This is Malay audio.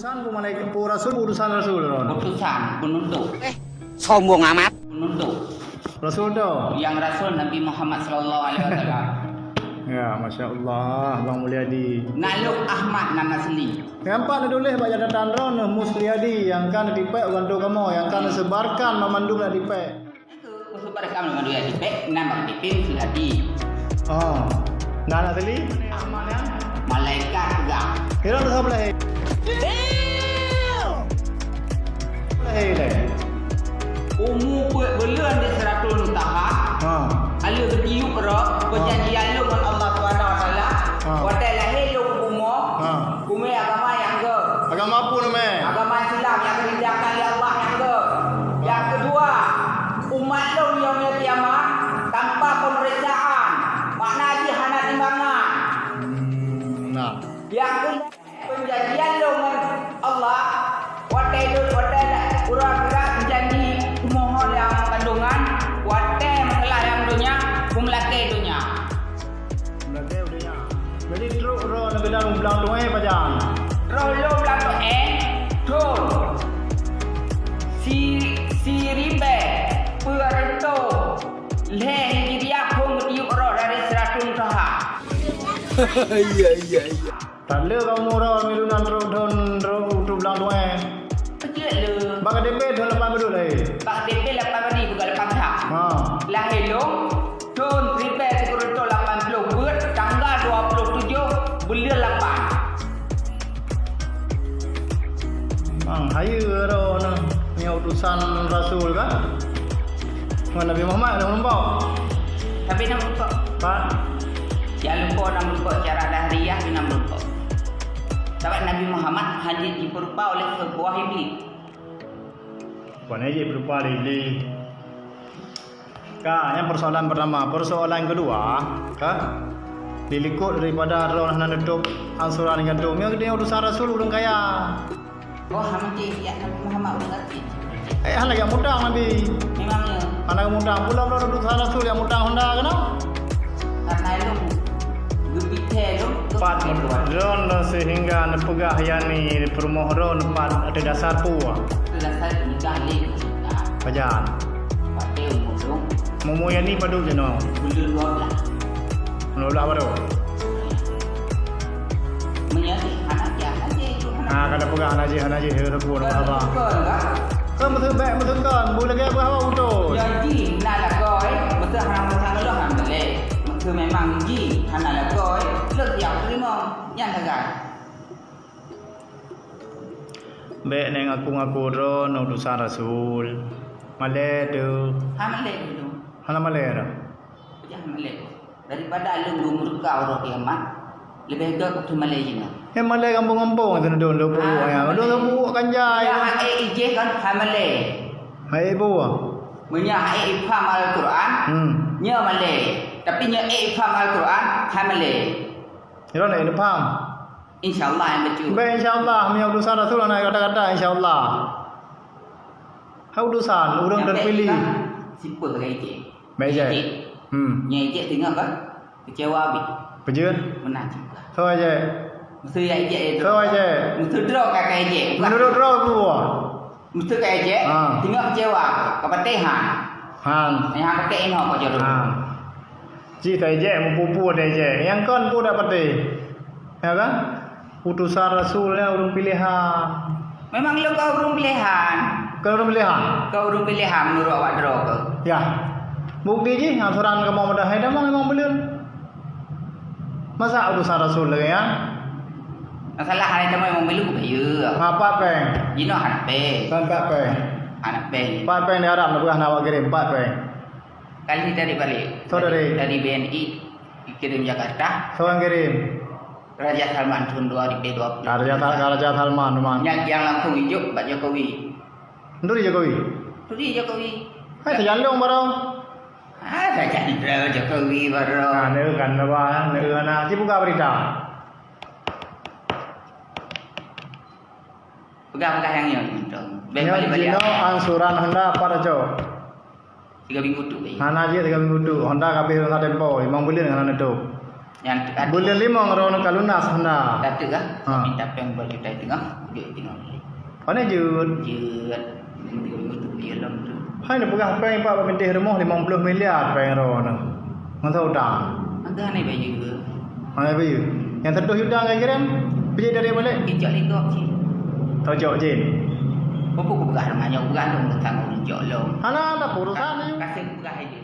Utusan bu malaikat bu rasul utusan rasul ron. Utusan penuntut. Sombong amat. Penuntut. Rasul tu. Yang rasul Nabi Muhammad sallallahu alaihi wasallam. Ya, masya-Allah, Bang Mulyadi. Naluk Ahmad nama asli. Nampak nak tulis baca datang ron Mulyadi yang kan dipek orang tu kamu yang kan sebarkan memandung nak dipek. Itu sebarkan memandung nak dipek nama dipin Mulyadi. Oh. Nak tadi Ahmad yang Malaikat juga. kira tu sebelah. Boleh. Umur bulan di 100 tahun. Ha. Alu bertiup roh perjanjian lu dengan Allah Subhanahu wa taala. Wadai lahir lu umur. Kumai agama yang ke. Agama apa nama? Agama Islam yang diridahkan oleh Allah yang ke. Yang kedua, umat lu yang kiamat tanpa pemeriksaan. Makna haji hana timbangan. Nah. Yang kedua, perjanjian lu dengan Allah. Wadai urang-urang menjanji kumohon yang kandungan. Wadai mengelah yang dunia, kumlake dunia. Lagi udahnya. Jadi teruk roh nak dalam belang tu pajan. Roh lu belang tu tol. Si ribe, perento. Leh hijriah pun tiup roh dari 100 tahun. Iya. Tak le kamu roh milunan roh tu belang tu Kecil lu. Bak DP dah lepas betul Pak DP 8 hari bukan 8 tahun. Ha. Lahir lu, tahun ribe perento 80 buat tanggal 27 bulan 8. Bang, haya roh ni utusan rasul kan? Nabi Muhammad dah nampak. Tapi nak lupa. Pak. Jangan lupa cara dahriah dan lupa. Sebab Nabi Muhammad hanya diperlupa oleh sebuah iblis. Bukan aja berupa lili. Kak, yang persoalan pertama, persoalan kedua, kak, dilikut daripada roh nak nutup ansuran dengan tu. Yang dia utusan rasul orang kaya. Oh, hamdi ya Nabi Muhammad udah ngerti. Hang lagi mudang Nabi. Memangnya Anak mudang pula utusan rasul yang mudang Honda kena. karena lu gebite lu Empat ron sehingga nepegah yani permoh ron empat ada dasar puah. sudah saya nikah lagi sudah. Pajan. Pakai umur lu Momo yani padu jeno. bulan 12. Nolah baru. Menyati anak ya aja itu anak. Ah kada pegah hanaji repu apa. Betul enggak? Kan betul baik betul kan. Boleh ke apa utus. Jadi nak lah koi, betul hang lu hang boleh. Betul memang ji hang lah koi, lu tiap terima yang tegar. Baik neng ngaku ron utusan rasul. Malay tu. Hamle dulu. Hana malay dah. Jangan melek. Daripada lu murka orang kiamat, lebih baik aku Malaysia. Yang malay kampung-kampung tu dun lu pu ya. Lu pu kanjai. Ya HIJ kan hamle. Hai buah. Punya ifham Al-Quran, nya Malay. Tapi nya ifham Al-Quran hamle. Ron nak faham. Insyaallah yang betul. Baik insya-Allah mi utusan rasul nak kata-kata insya-Allah. Hau utusan orang terpilih. Simple kan IJ. Baik je. Nya IJ tengok kan? Kecewa habis. Pejun. Menang juga. So aja. Mesti IJ itu. So aja. Mesti draw kakak IJ. Menurut roh buah. Mesti kakak IJ. Tengok kecewa. Kepatihan. Han. Yang ketain kau jodoh. Ji tai je mempupu dai je. Yang kon pun dapat deh. Ya kan? Utusan rasulnya urung pilihan. Memang lu kau urung pilihan. Kau urung pilihan. Kau urung pilihan menurut awak draw kau. Ya. Bukti ji ansuran kamu mudah hai memang beliau. Masa utusan rasul lagi ya? Masalah hari itu memang milu kaya. Apa peng? Jino anak pe. Kan pak peng. Anak pe. Pak peng di Arab nak bukan nak kirim pak peng. Kali dari balik. So dari BNI kirim Jakarta. So yang kirim. Raja Salman tahun 2020. Raja Salman rumah. Yang langsung hidup Pak Jokowi. Nduri Jokowi. Tadi Jokowi. Hai terjalung barang. Raja Jokowi baru. Nah, kan apa? Nah, si buka berita. Pegang-pegang yang ni. Yang Jino ansuran Honda apa dah 3 minggu tu. Hana je 3 minggu tu. Honda kabeh Honda Tempo 5 bulan dengan itu. Yang dekat. Bulan 5 ngerono kalunas hana. Kata kah? Ha. Minta peng baju tai tengah, dia tengah. Mana jut? Jeut minggu tu dalam tu. Hai nak pegah peng pak pemerintah rumah 50 miliar peng rono. Ngan tahu tak? Angga ni baju ke? Hai bayu. Yang tertuh hudang kirim. Pergi dari balik. Kejak ligok sih. Tahu jok jin. Apa aku pegah namanya pegah dong tentang orang jok lo. Hana ada urusan ni. Kasih pegah aja.